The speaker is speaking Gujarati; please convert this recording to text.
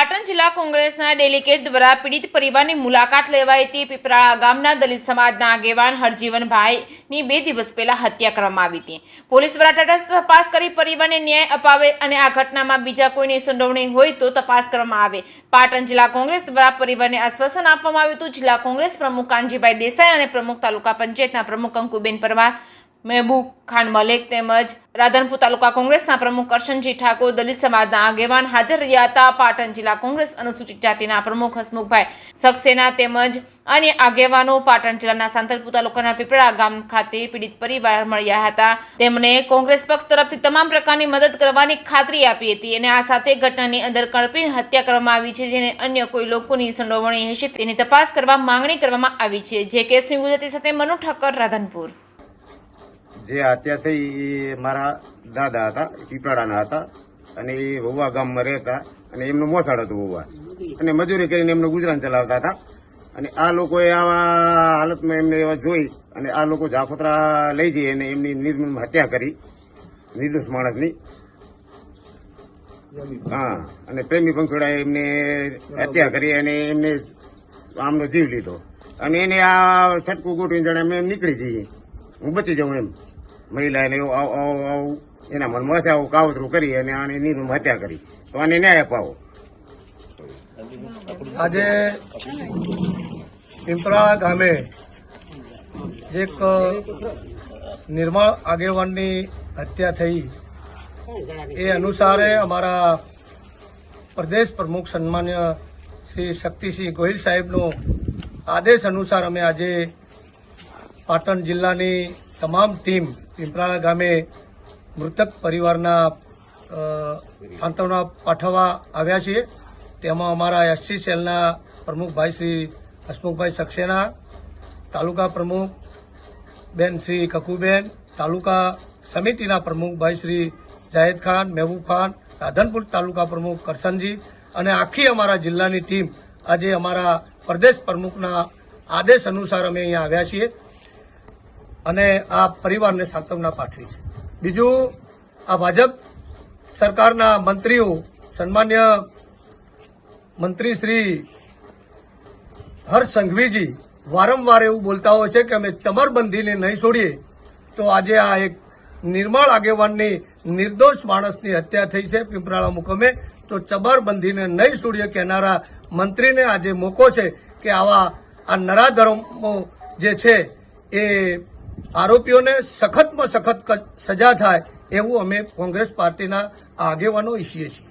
પાટણ જિલ્લા કોંગ્રેસના ડેલિગેટ દ્વારા પીડિત પરિવારની મુલાકાત લેવાઈ હતી। પીપરાળા ગામના દલિત સમાજના આગેવાન હરજીવનભાઈની 2 દિવસ પહેલા હત્યા કરવામાં આવી હતી। પોલીસ દ્વારા તટસ્થ તપાસ કરી પરિવારને ન્યાય અપાવે અને આ ઘટનામાં બીજા કોઈની સંડોવણી હોય તો તપાસ કરવામાં આવે। પાટણ જિલ્લા કોંગ્રેસ દ્વારા પરિવારને આશ્વાસન આપવામાં આવ્યું હતું। જિલ્લા કોંગ્રેસ પ્રમુખ કાનજીભાઈ દેસાઈ અને પ્રમુખ તાલુકા પંચાયતના પ્રમુખ અંકુબેન પરમાર, મહેબૂબ ખાન મલેક તેમજ રાધનપુર તાલુકા કોંગ્રેસના પ્રમુખ કરશનજી ઠાકોર, દલિત સમાજના આગેવાન હાજર રહ્યા હતા। પાટણ જિલ્લા કોંગ્રેસ અનુસૂચિત જાતિના પ્રમુખ હસમુખભાઈ સક્સેના તેમજ અન્ય આગેવાનો પાટણ જિલ્લાના સાંતલપુર તાલુકાના પીપળા ગામ ખાતે પીડિત પરિવાર મળ્યા હતા। તેમણે કોંગ્રેસ પક્ષ તરફથી તમામ પ્રકારની મદદ કરવાની ખાતરી આપી હતી અને આ સાથે ઘટનાની અંદર કળપીને હત્યા કરવામાં આવી છે, જેને અન્ય કોઈ લોકોની સંડોવણી હશે તેની તપાસ કરવા માંગણી કરવામાં આવી છે। જે કેસની ગુજરાતી સાથે મનુ ઠક્કર, રાધનપુર। જે હત્યા થઈ એ મારા દાદા હતા, પીપળાના હતા અને એ વહુવા ગામમાં રહેતા અને એમનું મોસાળ હતું વહુવા અને મજૂરી કરીને એમનું ગુજરાન ચલાવતા હતા અને આ લોકોએ આવા હાલતમાં એમને એવા જોઈ અને આ લોકો જાફોતરા લઈ જઈ અને એમની નિર્મમ હત્યા કરી, નિર્દોષ માણસની। હા, અને પ્રેમી પંખીડાએ એમને હત્યા કરી અને એમને આમનો જીવ લીધો અને એને આ છટકું ગોઠવીને જાણે અમે નીકળી જઈએ, હું બચી જાઉં એમ મહિલાને એના મનમાં હશે આવું કાવતરું કરી અને આને નિર્મમ હત્યા કરી, તો આને ન્યાય અપાવો। આજે પીપળાળા ગામે એક નિર્મળ આગેવાનની હત્યા થઈ એ અનુસારે અમારા પ્રદેશ પ્રમુખ સન્માન્ય શ્રી શક્તિસિંહ ગોહિલ સાહેબનો આદેશ અનુસાર અમે આજે પાટણ જિલ્લાની તમામ ટીમ પીપળાળા ગામે મૃતક પરિવારના સાંત્વના પાઠવવા આવ્યા છીએ। તેમાં અમારા એસસી સેલના પ્રમુખભાઈ શ્રી હસમુખભાઈ સક્સેના, તાલુકા પ્રમુખ બેન શ્રી કકુબેન, તાલુકા સમિતિના પ્રમુખભાઈ શ્રી જાહેદ ખાન, મહેબૂબ ખાન, રાધનપુર તાલુકા પ્રમુખ કરશનજી અને આખી અમારા જિલ્લાની ટીમ આજે અમારા પ્રદેશ પ્રમુખના આદેશ અનુસાર અમે અહીંયા આવ્યા છીએ અને આ પરિવારને સાંત્વના પાઠવી છે। બીજું, આ ભાજપ સરકારના મંત્રીઓ, સન્માન્ય મંત્રી શ્રી હર્ષ સંઘવીજી વારંવાર એવું બોલતા હોય છે કે અમે ચમરબંધીને નહીં છોડીએ, તો આજે આ એક નિર્મળ આગેવાનની નિર્દોષ માણસની હત્યા થઈ છે પીપળાળા મુકામે, તો ચમરબંધીને નહીં છોડીએ કહેનારા મંત્રીને આજે મોકો છે કે આવા આ નરાધમો જે છે એ આરોપીઓને સખતમાં સખત સજા થાય એવું અમે કોંગ્રેસ પાર્ટીના આગેવાનો ઈચ્છીએ છીએ।